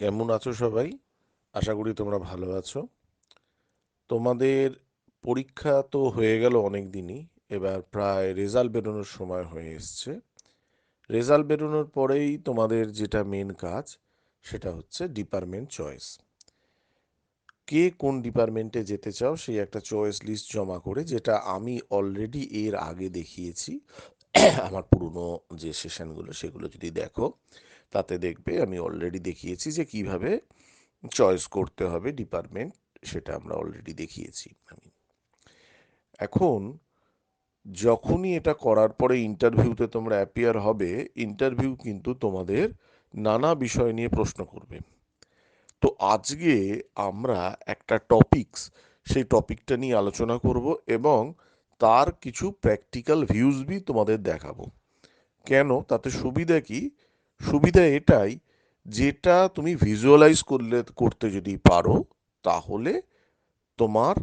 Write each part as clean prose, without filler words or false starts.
কেমন আছো সবাই? আশা করি তোমরা ভালো আছো। তোমাদের পরীক্ষা তো হয়ে গেল অনেক দিনই। এবার প্রায় রেজাল্ট বেরোনোর সময় হয়ে এসছে। রেজাল্ট বেরোনোর পরেই তোমাদের যেটা মেন কাজ সেটা হচ্ছে ডিপার্টমেন্ট চয়েস। কে কোন ডিপার্টমেন্টে যেতে চাও সেই একটা চয়েস লিস্ট জমা করে, যেটা আমি অলরেডি এর আগে দেখিয়েছি। আমার পুরনো যে সেশনগুলো সেগুলো যদি দেখো, তাতে দেখবে আমি অলরেডি দেখিয়েছি যে কিভাবে চয়েস করতে হবে ডিপার্টমেন্ট। সেটা আমরা অলরেডি দেখিয়েছি আমি। এখন যখনই এটা করার পরে ইন্টারভিউতে তোমরা অ্যাপিয়ার হবে, ইন্টারভিউ কিন্তু তোমাদের নানা বিষয় নিয়ে প্রশ্ন করবে। তো আজকে আমরা একটা টপিকস, সেই টপিকটা নিয়ে আলোচনা করব এবং তার কিছু প্র্যাকটিক্যাল ভিউজ বি তোমাদের দেখাবো। কেন? তাতে সুবিধা কি? সুবিধা এটাই, যেটা তুমি ভিজুয়ালাইজ করতে যদি পারো, তাহলে তোমার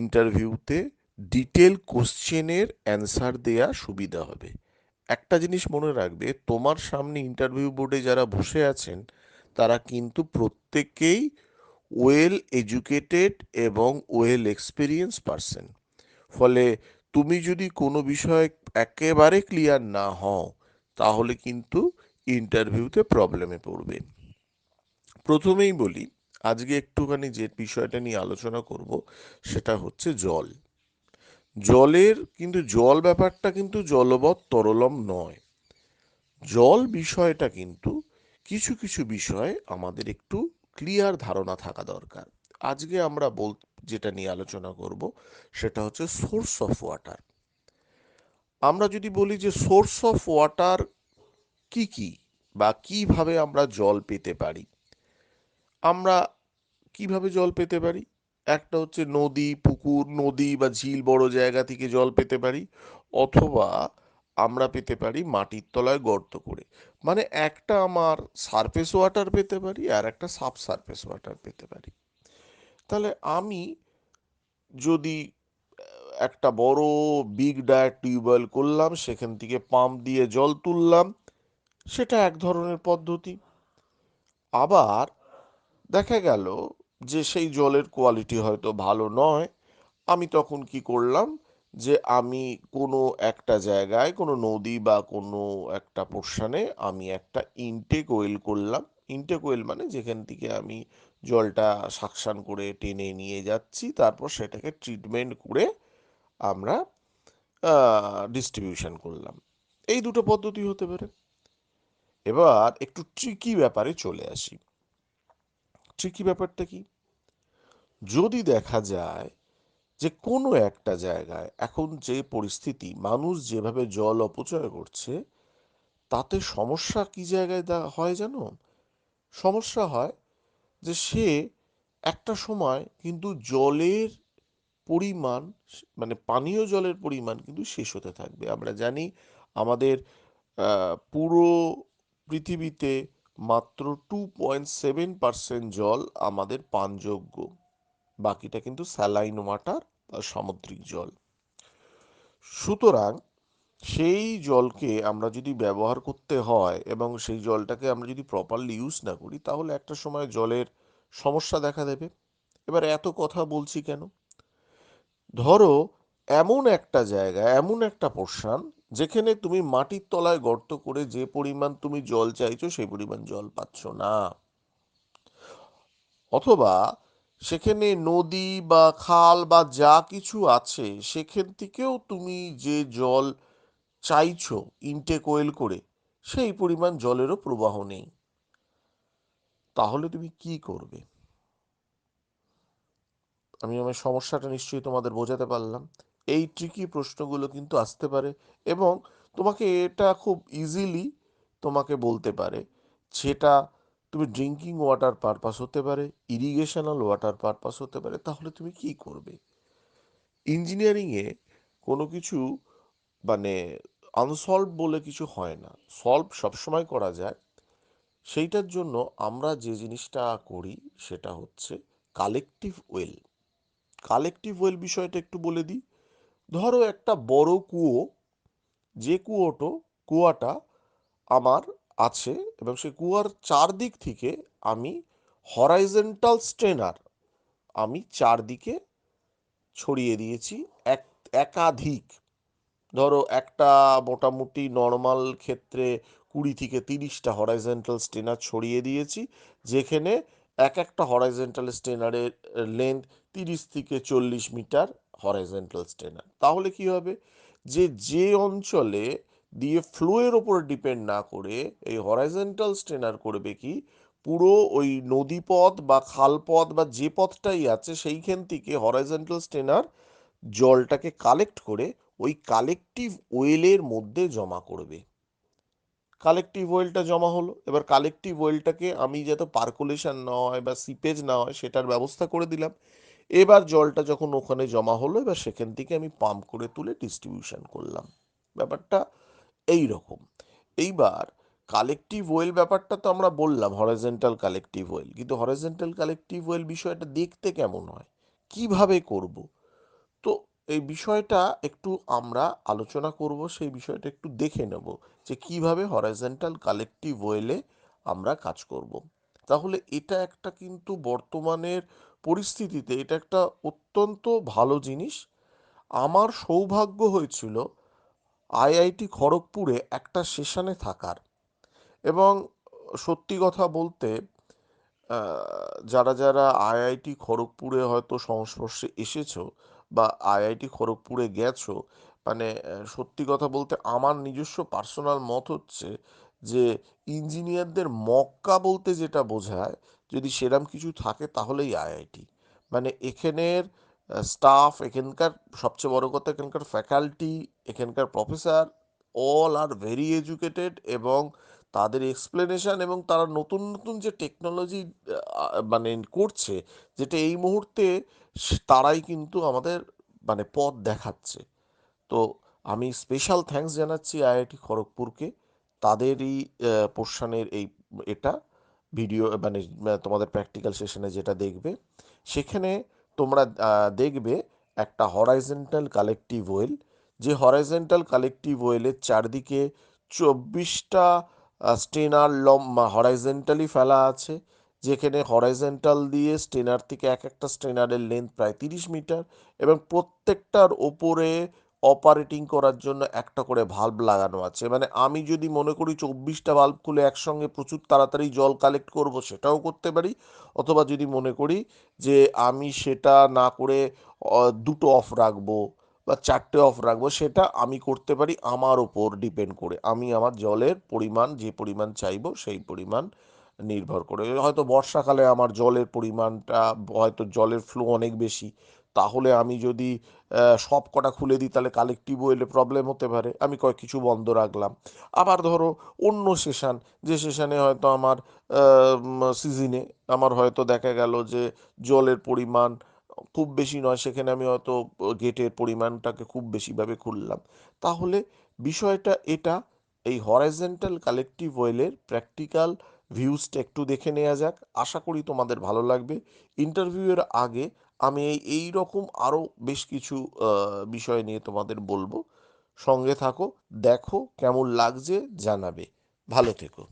ইন্টারভিউতে ডিটেল কোশ্চেনের অ্যান্সার দেয়া সুবিধা হবে। একটা জিনিস মনে রাখবে, তোমার সামনে ইন্টারভিউ বোর্ডে যারা বসে আছেন তারা কিন্তু প্রত্যেকেই ওয়েল এডুকেটেড এবং ওয়েল এক্সপিরিয়েন্স পারসন। ফলে তুমি যদি কোনো বিষয়ে একেবারে ক্লিয়ার না হও, তাহলে কিন্তু ইন্টারভিউতে প্রবলেমে পড়বে। প্রথমেই বলি, আজকে একটুখানি যে বিষয়টা নিয়ে আলোচনা করব সেটা হচ্ছে জল। জলের কিন্তু জল ব্যাপারটা কিন্তু জলবৎ তরলম নয়। জল বিষয়টা কিন্তু কিছু কিছু বিষয়ে আমাদের একটু ক্লিয়ার ধারণা থাকা দরকার। আজকে আমরা যেটা নিয়ে আলোচনা করব সেটা হচ্ছে সোর্স অফ ওয়াটার। আমরা যদি বলি যে সোর্স অফ ওয়াটার কি কি, বা কিভাবে আমরা জল পেতে পারি, আমরা কিভাবে জল পেতে পারি? একটা হচ্ছে নদী, পুকুর, নদী বা ঝিল, বড় জায়গা থেকে জল পেতে পারি। অথবা আমরা পেতে পারি মাটির তলায় গর্ত করে। মানে একটা আমার সারফেস ওয়াটার পেতে পারি আর একটা সাব সারফেস ওয়াটার পেতে পারি। তাহলে আমি যদি একটা বড় বিগ ডায়ার টিউবওয়েল করলাম, সেখান থেকে পাম্প দিয়ে জল তুললাম, সেটা এক ধরনের পদ্ধতি। আবার দেখা গেল যে সেই জলের কোয়ালিটি হয়তো ভালো নয়। আমি তখন কি করলাম, যে আমি কোনো একটা জায়গায়, কোনো নদী বা কোনো একটা পোর্শনে আমি একটা ইনটেক ওয়েল করলাম। ইনটেক ওয়েল মানে যেখান থেকে আমি জলটা সাকশন করে টেনে নিয়ে যাচ্ছি, তারপর সেটাকে ট্রিটমেন্ট করে আমরা ডিস্ট্রিবিউশন করলাম। এই দুটো পদ্ধতি হতে পারে। এবার একটু ট্রিকি ব্যাপারে চলে আসি। ট্রিকি ব্যাপারটা কি? যদি দেখা যায় যে কোনো একটা জায়গায় এখন যে পরিস্থিতি, মানুষ যেভাবে জল অপচয় করছে, তাতে সমস্যা কি জায়গায় হয় জানো? সমস্যা হয় যে সে একটা সময় কিন্তু জলের পরিমাণ, মানে পানীয় জলের পরিমাণ কিন্তু শেষ হতে থাকবে। আমরা জানি আমাদের পুরো পৃথিবীতে মাত্র 2.7% জল আমাদের পানযোগ্য। বাকিটা কিন্তু স্যালাইন ওয়াটার বা সামুদ্রিক জল। সুতরাং সেই জলকে আমরা যদি ব্যবহার করতে হয় এবং সেই জলটাকে আমরা যদি প্রপারলি ইউজ না করি, তাহলে একটা সময় জলের সমস্যা দেখা দেবে। এবার এত কথা বলছি কেন? ধরো এমন একটা জায়গা, এমন একটা পোর্শন যেখানে তুমি মাটির তলায় গর্ত করে যে পরিমাণ তুমি জল চাইছো সেই পরিমাণ জল পাচ্ছ না। অথবা সেখানে নদী বা খাল বা যা কিছু আছে সেখান থেকেও তুমি যে জল চাইছো ইনটেক ওয়েল করে, সেই পরিমাণ জলেরও প্রবাহ নেই। তাহলে তুমি কি করবে? আমি আমার সমস্যাটা নিশ্চয়ই তোমাদের বোঝাতে পারলাম। এই ট্রিকি প্রশ্নগুলো কিন্তু আসতে পারে এবং তোমাকে এটা খুব ইজিলি তোমাকে বলতে পারে। সেটা তুমি ড্রিঙ্কিং ওয়াটার পারপাস হতে পারে, ইরিগেশনাল ওয়াটার পারপাস হতে পারে। তাহলে তুমি কি করবে? ইঞ্জিনিয়ারিংয়ে কোনো কিছু মানে আনসলভ বলে কিছু হয় না, সলভ সবসময় করা যায়। সেইটার জন্য আমরা যে জিনিসটা করি সেটা হচ্ছে কালেকটিভ ওয়েল। কালেকটিভ ওয়েল বিষয়টা একটু বলে দিই। ধরো একটা বড় কুয়ো, যে কুয়াটা আমার আছে এবং সেই কুয়ার চারদিক থেকে আমি হরাইজন্টাল স্ট্রেনার আমি চারদিকে ছড়িয়ে দিয়েছি। একাধিক, ধরো একটা মোটামুটি নর্মাল ক্ষেত্রে 20 থেকে 30টা হরাইজন্টাল স্টেনার ছড়িয়ে দিয়েছি, যেখানে এক একটা হরাইজন্টাল স্টেনারের লেন্থ 30 থেকে 40 মিটার হরাইজন্টাল স্টেনার। তাহলে কি হবে, যে অঞ্চলে দিয়ে ফ্লোয়ের ওপর ডিপেন্ড না করে এই হরাইজন্টাল স্টেনার করবে কি, পুরো ওই নদীপথ বা খালপথ বা যে পথটাই আছে সেইখান থেকে হরাইজন্টাল স্টেনার জলটাকে কালেক্ট করে ওই কালেকটিভ ওয়েলের মধ্যে জমা করবে। কালেকটিভ ওয়েলটা জমা হলো, এবার কালেকটিভ ওয়েলটাকে আমি যাতে পার্কুলেশন না হয় বা সিপেজ না হয় সেটার ব্যবস্থা করে দিলাম। এবার জলটা যখন ওখানে জমা হলো, এবার সেখান থেকে আমি পাম্প করে তুলে ডিস্ট্রিবিউশন করলাম। ব্যাপারটা এই রকম। এইবার কালেকটিভ ওয়েল ব্যাপারটা তো আমরা বললাম হরাইজন্টাল কালেকটিভ ওয়েল, কিন্তু হরাইজন্টাল কালেকটিভ ওয়েল বিষয়টা দেখতে কেমন হয়, কিভাবে করব, তো এই বিষয়টা একটু আমরা আলোচনা করব, সেই বিষয়টা একটু দেখে নেব যে কিভাবে হরাইজন্টাল কালেকটিভ ওয়েলে আমরা কাজ করব। তাহলে এটা একটা কিন্তু বর্তমানের পরিস্থিতিতে এটা একটা অত্যন্ত ভালো জিনিস। আমার সৌভাগ্য হয়েছিল আইআইটি খড়গপুরে একটা সেশনে থাকার, এবং সত্যি কথা বলতে যারা যারা আইআইটি খড়গপুরে হয়তো সংস্পর্শে এসেছো বা আইআইটি খড়গপুরে গেছো, মানে সত্যি কথা বলতে আমার নিজস্ব পার্সোনাল মত হচ্ছে যে ইঞ্জিনিয়ারদের মক্কা বলতে যেটা বোঝায়, যদি সেরম কিছু থাকে তাহলেই আইআইটি। মানে এখানের স্টাফ, এখানকার সবচেয়ে বড় কথা এখানকার ফ্যাকাল্টি, এখানকার professor all are very educated, এবং তাদের এক্সপ্লেনেশন এবং তারা নতুন নতুন যে টেকনোলজি মানে করছে, যেটা এই মুহূর্তে তারাই কিন্তু আমাদের মানে পথ দেখাচ্ছে। তো আমি স্পেশাল থ্যাঙ্কস জানাচ্ছি আইআইটি খড়গপুরকে, তাদেরই পোর্শনের এই এটা ভিডিও মানে তোমাদের প্র্যাকটিক্যাল সেশনে যেটা দেখবে সেখানে তোমরা দেখবে একটা হরাইজন্টাল কালেকটিভ ওয়েল, যে হরাইজন্টাল কালেকটিভ ওয়েলের চারদিকে 24টা স্টেনার হরাইজন্টালি ফেলা আছে, যেখানে হরাইজন্টাল দিয়ে স্টেনার থেকে এক একটা স্টেনারের লেন্থ প্রায় 30 মিটার, এবং প্রত্যেকটার ওপরে অপারেটিং করার জন্য একটা করে ভাল্ব লাগানো আছে। মানে আমি যদি মনে করি 24টা ভাল্ব খুলে একসঙ্গে প্রচুর তাড়াতাড়ি জল কালেক্ট করব, সেটাও করতে পারি। অথবা যদি মনে করি যে আমি সেটা না করে দুটো অফ রাখবো বা চারটে অফ রাখবো, সেটা আমি করতে পারি আমার ওপর ডিপেন্ড করে। আমি আমার জলের পরিমাণ যে পরিমাণ চাইবো সেই পরিমাণ নির্ভর করে, হয়তো বর্ষাকালে আমার জলের পরিমাণটা, হয়তো জলের ফ্লো অনেক বেশি, তাহলে আমি যদি সব কটা খুলে দিই তাহলে কালেকটিভ ওয়েলে প্রবলেম হতে পারে, আমি কিছু বন্ধ রাখলাম। আবার ধরো অন্য সেশন, যে সেশনে হয়তো আমার সিজনে আমার হয়তো দেখা গেল যে জলের পরিমাণ খুব বেশি নয়, সেখানে আমি হয়তো গেটের পরিমাণটাকে খুব বেশিভাবে খুললাম। তাহলে বিষয়টা এটা, এই হরাইজন্টাল কালেকটিভ ওয়েলের প্র্যাকটিক্যাল ভিউজটা একটু দেখে নেওয়া যাক, আশা করি তোমাদের ভালো লাগবে। ইন্টারভিউয়ের আগে আমি এই রকম আরও বেশ কিছু বিষয় নিয়ে তোমাদের বলবো, সঙ্গে থাকো, দেখো কেমন লাগছে জানাবে। ভালো থেকো।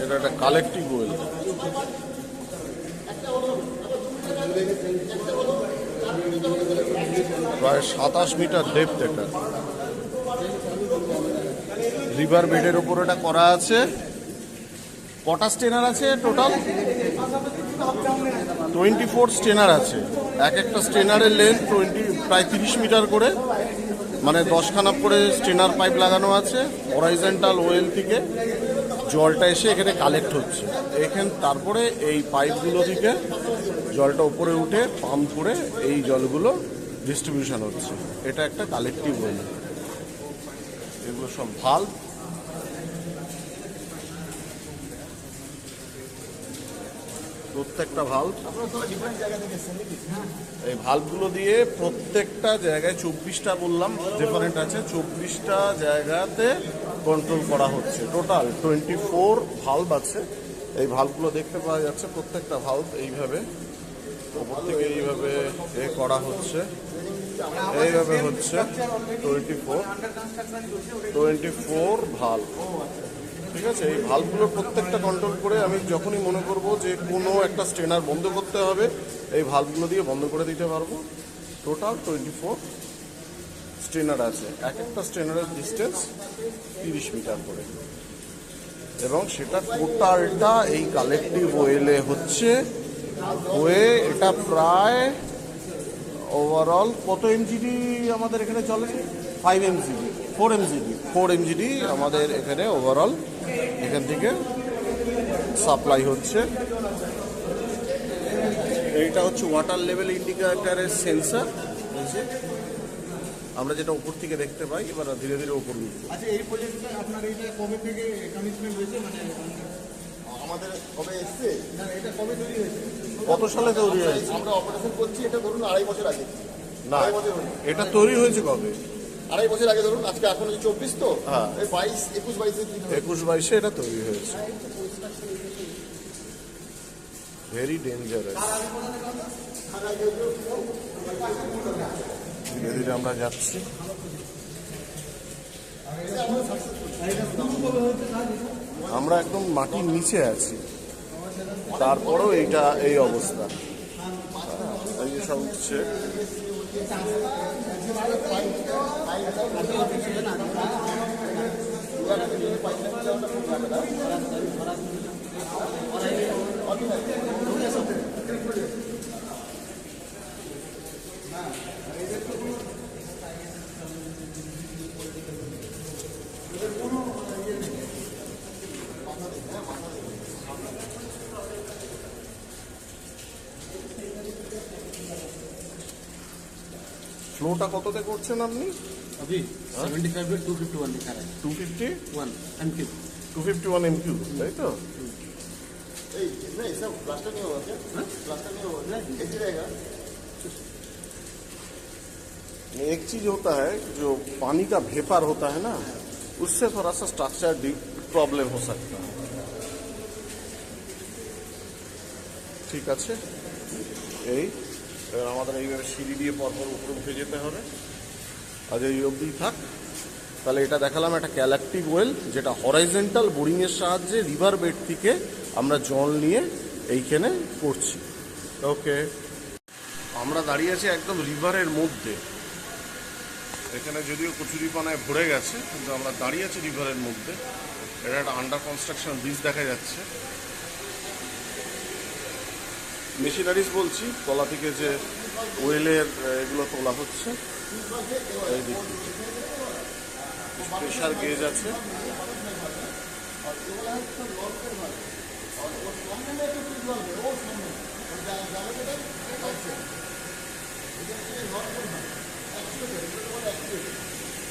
এটা একটা কালেকটিভ ওয়েল, প্রায় 27 মিটার ডেপথ, এটা রিভার বেডের ওপর এটা করা আছে। কটা স্টেনার আছে টোটাল? 24 স্টেনার আছে। এক একটা স্টেনারের লেন্থ প্রায় 30 মিটার করে, মানে 10খানা করে স্টেনার পাইপ লাগানো আছে। হরাইজন্টাল ওয়েল থেকে জলটা এসে এখানে কালেক্ট হচ্ছে, তারপরে এই পাইপগুলো থেকে জলটা উপরে উঠে পাম্প করে এই জলগুলো ডিস্ট্রিবিউশন হচ্ছে। এটা একটা কালেকটিভ ওয়েল। এগুলো সব ভাল্ব, প্রত্যেকটা ভাল্ব, এই ভাল্বগুলো দিয়ে প্রত্যেকটা জায়গায় 24টা বললাম ডিফারেন্ট আছে, 24টা জায়গাতে কন্ট্রোল করা হচ্ছে। টোটাল 24 ভাল্ব আছে। এই ভাল্বগুলো দেখতে পাওয়া যাচ্ছে, প্রত্যেকটা ভাল্ব এইভাবে ওপর থেকে এইভাবে করা হচ্ছে। এইভাবে হচ্ছে 24 ভাল্ব। ঠিক আছে, এই ভাল্বগুলো প্রত্যেকটা কন্ট্রোল করে আমি যখনই মনে করব যে কোনো একটা স্ট্রেনার বন্ধ করতে হবে, এই ভাল্বগুলো দিয়ে বন্ধ করে দিতে পারবো। টোটাল 24 স্ট্রেনার আছে, এক একটা স্ট্রেনারের ডিস্টেন্স 30 মিটার করে, এবং সেটা টোটালটা এই কালেকটিভ ওয়েলে হচ্ছে হয়ে এটা প্রায় ওভারঅল কত এমজিডি আমাদের এখানে চলে? 5 এমজিডি, 4 এমজিডি আমাদের এখানে ওভারঅল এখান থেকে সাপ্লাই হচ্ছে। এইটা হচ্ছে ওয়াটার লেভেল ইন্ডিকেটরের সেন্সার, আমরা যেটা উপর থেকে দেখতে পাই। এবার ধীরে ধীরে উপর উঠবো। আচ্ছা, এই প্রজেক্টটা আপনার এইটা কবে থেকে কমিটমেন্ট হয়েছে, মানে আমাদের কবে এসছে? না এটা কবে তৈরি হয়েছে? কত সালে তৈরি হয়েছে? আমরা অপারেশন করছি এটা ধরুন 2.5 বছর আগে। না, 2.5 বছর হলো। এটা তৈরি হয়েছে কবে? 2.5 বছর আগে ধরুন, আজকে এখন 24 তো, হ্যাঁ। এই 22, 21, 22 21-22 এটা তৈরি হয়েছে। Very dangerous. ধীরে ধীরে আমরা যাচ্ছি। আমরা একদম মাটির নিচে আছি, তারপরেও এইটা এই অবস্থা। এই যে সব হচ্ছে ফ্লোটা কততে করছেন আপনি? अभी 75 पे 251 दिखा रहा है। 251 एमक्यू 251 एमक्यू, তাই তো? এই नहीं सब प्लास्टर नहीं हुआ क्या? प्लास्टर नहीं हुआ, ऐसे रहेगा। एक चीज होता है जो पानी का वेपर होता है ना, उससे थोड़ा सा स्ट्रक्चर प्रॉब्लम हो सकता है। ঠিক আছে, এই এবার আমাদের এইভাবে সিঁড়ি দিয়ে পরপর উপরে উঠে যেতে হবে। আজ এই অবধি থাক। তাহলে এটা দেখালাম একটা ক্যালাকটিভ ওয়েল, যেটা হরাইজেন্টাল বোরিংয়ের সাহায্যে রিভার বেড থেকে আমরা জল নিয়ে এইখানে করছি। ওকে, আমরা দাঁড়িয়ে আছি একদম রিভারের মধ্যে। এখানে যদিও কচুরিপানায় ভরে গেছে, কিন্তু আমরা দাঁড়িয়ে আছি রিভারের মধ্যে। এটা একটা আন্ডার কনস্ট্রাকশন ব্রিজ দেখা যাচ্ছে। মেশিনারিজ বলছি, তলা থেকে যে ওয়েলের এগুলো তোলা হচ্ছে। এই দেখুন, প্রেশার গেজ আছে।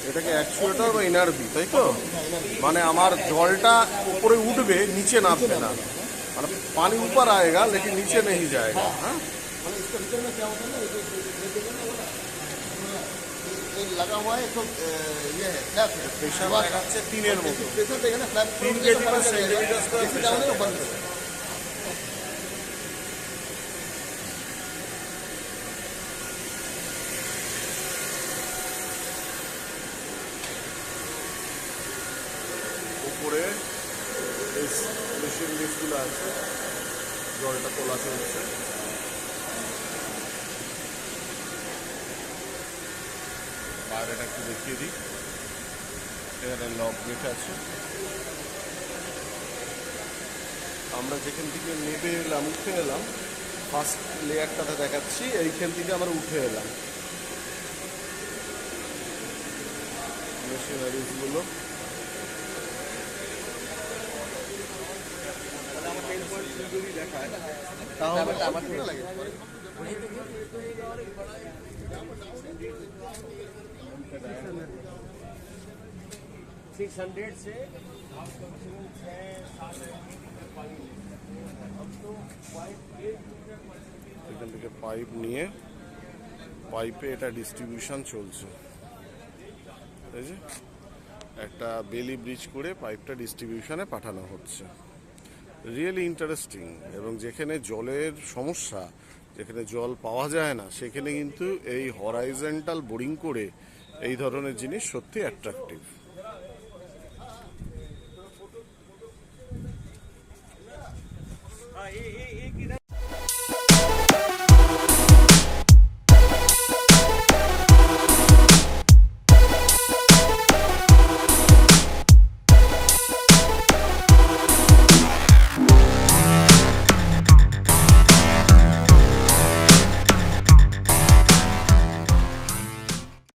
এটাকে অ্যাকচুয়েটর বা এনআরবি, তাই তো? মানে আমার জলটা উপরে উঠবে, নিচে নামবে না। মানে पानी ऊपर आएगा लेकिन नीचे नहीं जाएगा। हाँ, मतलब इसके भीतर में क्या होता है ना, ये लगा हुआ है तो ये है फ्लैप है। प्रेशर আছে 3 এর মতো। प्रेशर देगा ना फ्लैप 3 केजी पर सेंटीमीटर स्क्वायर जैसे जाओगे ना बंद होगा। উপরে এই মেশিন লিফটগুলো আছে, জলটা তোলা চলছে। বাইরেটা একটু দেখিয়ে দিই। এখানে লক গেট আছে। আমরা যেখান থেকে নেমে এলাম, উঠে এলাম, ফার্স্ট লেয়ারটাতে দেখাচ্ছি, এইখান থেকে আমরা উঠে এলাম। মেশিনারিজগুলো এখান থেকে পাইপ নিয়ে পাইপে এটা ডিস্ট্রিবিউশন চলছে। এই যে একটা বেলি ব্রিজ করে পাইপটা ডিস্ট্রিবিউশনে পাঠানো হচ্ছে। Really interesting. এবং যেখানে জলের সমস্যা, যেখানে জল পাওয়া যায় না সেখানে কিন্তু এই হরাইজন্টাল বোরিং করে এই ধরনের জিনিস সত্যি অ্যাট্রাকটিভ। এই